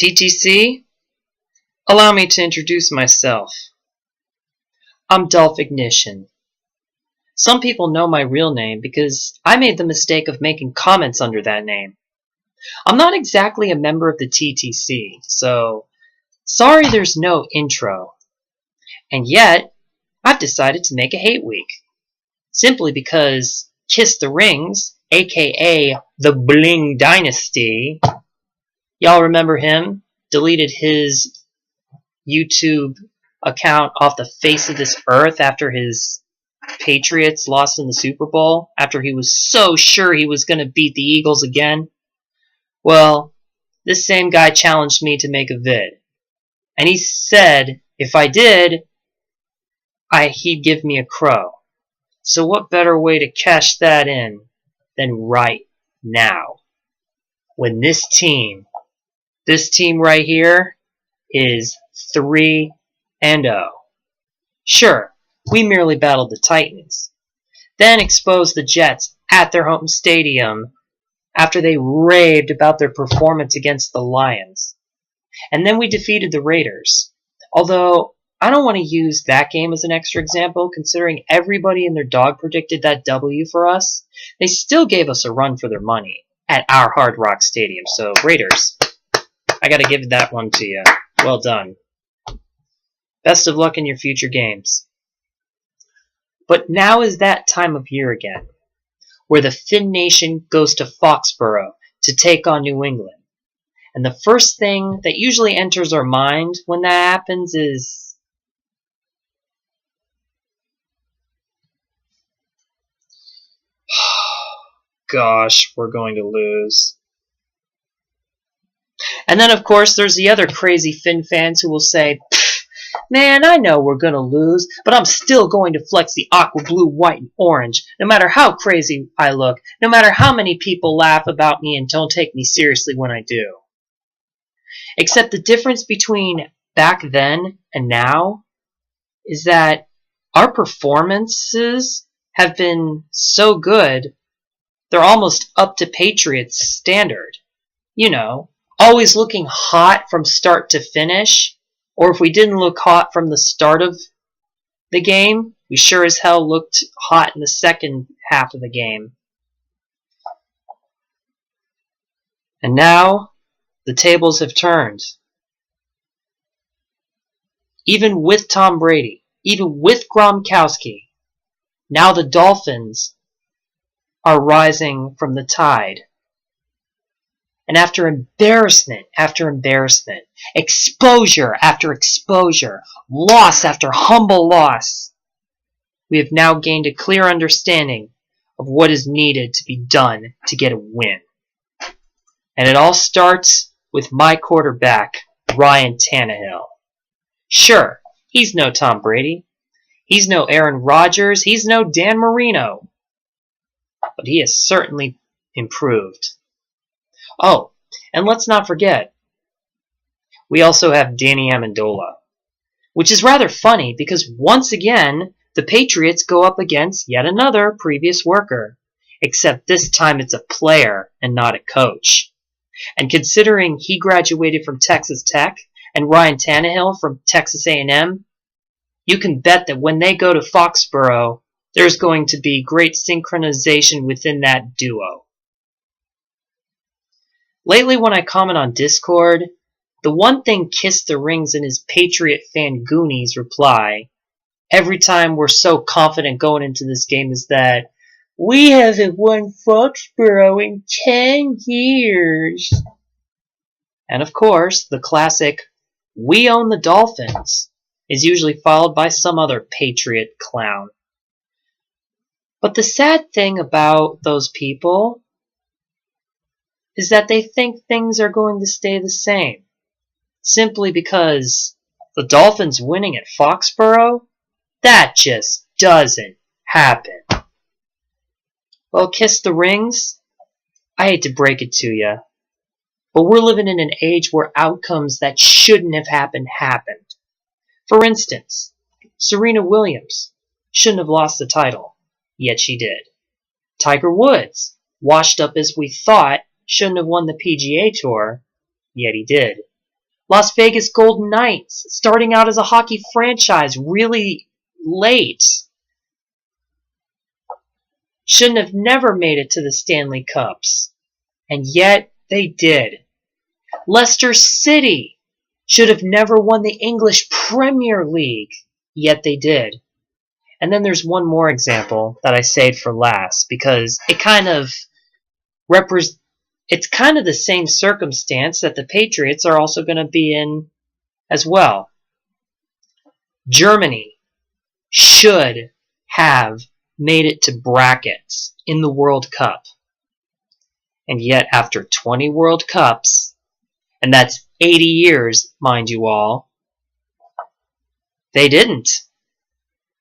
TTC, allow me to introduce myself. I'm Dolphignition. Some people know my real name because I made the mistake of making comments under that name. I'm not exactly a member of the TTC, so sorry there's no intro. And yet, I've decided to make a hate week. Simply because Kiss the Rings, aka the Bling Dynasty, y'all remember him? Deleted his YouTube account off the face of this earth after his Patriots lost in the Super Bowl, after he was so sure he was going to beat the Eagles again. Well, this same guy challenged me to make a vid. And he said if I did, he'd give me a crow. So what better way to cash that in than right now? When this team right here is 3-0. Sure, we merely battled the Titans, then exposed the Jets at their home stadium after they raved about their performance against the Lions. And then we defeated the Raiders. Although, I don't want to use that game as an extra example, considering everybody and their dog predicted that W for us. They still gave us a run for their money at our Hard Rock Stadium. So, Raiders, I gotta give that one to you. Well done. Best of luck in your future games. But now is that time of year again, where the Fin Nation goes to Foxborough to take on New England. And the first thing that usually enters our mind when that happens is, gosh, we're going to lose. And then, of course, there's the other crazy Fin fans who will say, man, I know we're going to lose, but I'm still going to flex the aqua blue, white, and orange, no matter how crazy I look, no matter how many people laugh about me and don't take me seriously when I do. Except the difference between back then and now is that our performances have been so good, they're almost up to Patriots standard. You know, always looking hot from start to finish. Or if we didn't look hot from the start of the game, we sure as hell looked hot in the second half of the game. And now, the tables have turned. Even with Tom Brady, even with Gronkowski, now the Dolphins are rising from the tide. And after embarrassment after embarrassment, exposure after exposure, loss after humble loss, we have now gained a clear understanding of what is needed to be done to get a win. And it all starts with my quarterback, Ryan Tannehill. Sure, he's no Tom Brady. He's no Aaron Rodgers. He's no Dan Marino. But he has certainly improved. Oh, and let's not forget, we also have Danny Amendola, which is rather funny because once again, the Patriots go up against yet another previous worker, except this time it's a player and not a coach. And considering he graduated from Texas Tech and Ryan Tannehill from Texas A&M, you can bet that when they go to Foxborough, there's going to be great synchronization within that duo. Lately, when I comment on Discord, the one thing Kiss the Rings and his Patriot fan Goonies reply every time we're so confident going into this game is that we haven't won Foxborough in 10 years. And of course, the classic, we own the Dolphins, is usually followed by some other Patriot clown. But the sad thing about those people is that they think things are going to stay the same, simply because the Dolphins winning at Foxborough, that just doesn't happen. Well, Kiss the Rings, I hate to break it to you, but we're living in an age where outcomes that shouldn't have happened. For instance, Serena Williams shouldn't have lost the title, yet she did. Tiger Woods, washed up as we thought, shouldn't have won the PGA Tour, yet he did. Las Vegas Golden Knights, starting out as a hockey franchise really late, shouldn't have never made it to the Stanley Cups. And yet they did. Leicester City should have never won the English Premier League. Yet they did. And then there's one more example that I saved for last because it kind of it's kind of the same circumstance that the Patriots are also going to be in as well. Germany should have made it to brackets in the World Cup. And yet after 20 World Cups, and that's 80 years, mind you all, they didn't.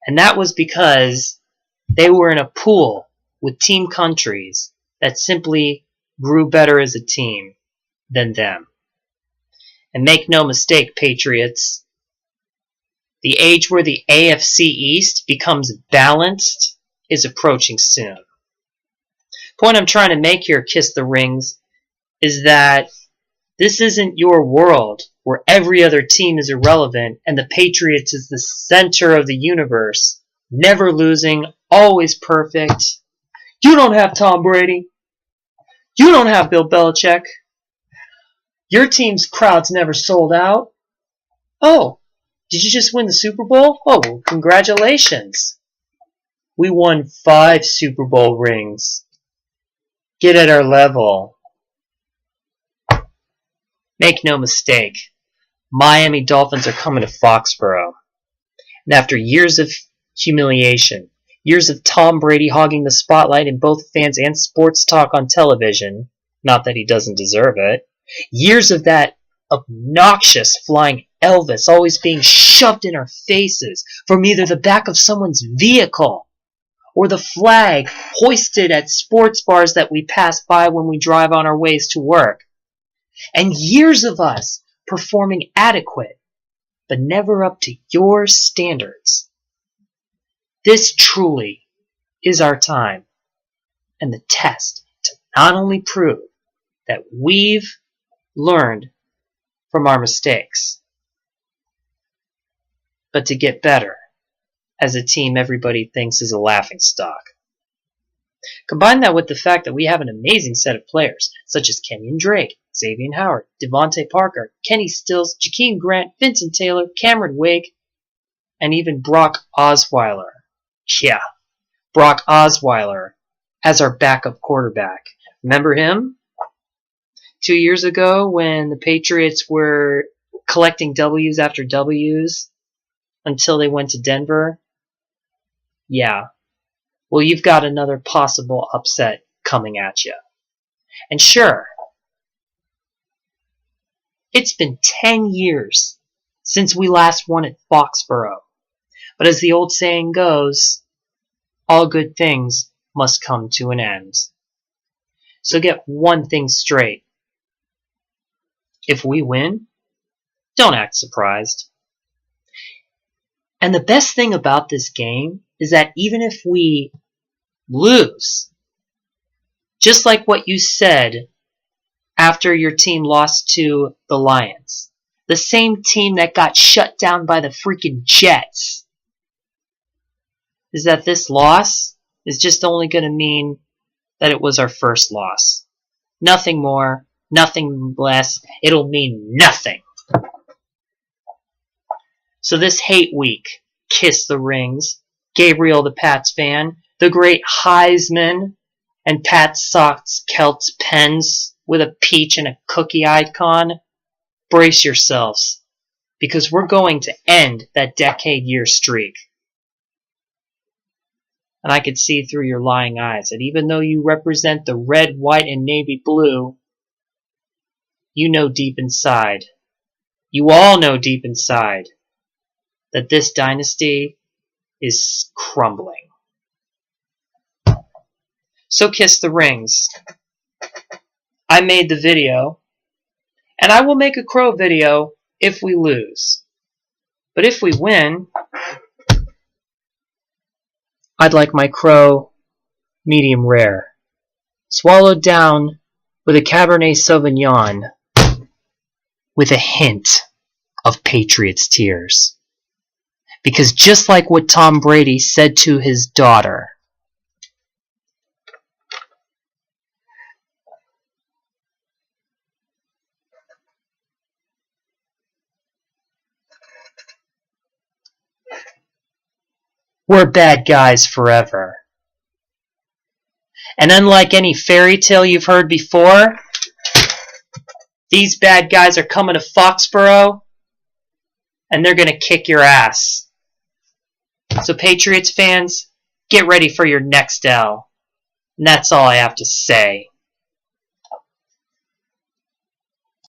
And that was because they were in a pool with team countries that simply grew better as a team than them. And make no mistake, Patriots, the age where the AFC East becomes balanced is approaching soon. The point I'm trying to make here, Kiss the Rings, is that this isn't your world where every other team is irrelevant and the Patriots is the center of the universe, never losing, always perfect. You don't have Tom Brady. You don't have Bill Belichick. Your team's crowd's never sold out. Oh, did you just win the Super Bowl? Oh, well, congratulations. We won 5 Super Bowl rings. Get at our level. Make no mistake, Miami Dolphins are coming to Foxborough. And after years of humiliation, years of Tom Brady hogging the spotlight in both fans and sports talk on television, not that he doesn't deserve it, years of that obnoxious flying Elvis always being shoved in our faces from either the back of someone's vehicle or the flag hoisted at sports bars that we pass by when we drive on our ways to work. And years of us performing adequate, but never up to your standards. This truly is our time and the test to not only prove that we've learned from our mistakes, but to get better as a team everybody thinks is a laughingstock. Combine that with the fact that we have an amazing set of players, such as Kenyon Drake, Xavier Howard, Devontae Parker, Kenny Stills, Jakeem Grant, Vincent Taylor, Cameron Wake, and even Brock Osweiler. Yeah, Brock Osweiler as our backup quarterback. Remember him? 2 years ago when the Patriots were collecting W's after W's until they went to Denver? Yeah. Well, you've got another possible upset coming at you. And sure, it's been 10 years since we last won at Foxborough. But as the old saying goes, all good things must come to an end. So get one thing straight. If we win, don't act surprised. And the best thing about this game is that even if we lose, just like what you said after your team lost to the Lions, the same team that got shut down by the freaking Jets, is that this loss is just only going to mean that it was our first loss. Nothing more, nothing less. It'll mean nothing. So this hate week, Kiss the Rings, Gabriel the Pats fan, the great Heisman, and Pat Sox Celts pens with a peach and a cookie icon, brace yourselves, because we're going to end that decade-year streak. And I could see through your lying eyes that even though you represent the red, white, and navy blue, you know deep inside, you all know deep inside, that this dynasty is crumbling. So Kiss the Rings. I made the video, and I will make a crow video if we lose. But if we win, I'd like my crow medium rare, swallowed down with a Cabernet Sauvignon with a hint of Patriots tears. Because just like what Tom Brady said to his daughter, we're bad guys forever. And unlike any fairy tale you've heard before, these bad guys are coming to Foxborough, and they're going to kick your ass. So Patriots fans, get ready for your next L. And that's all I have to say.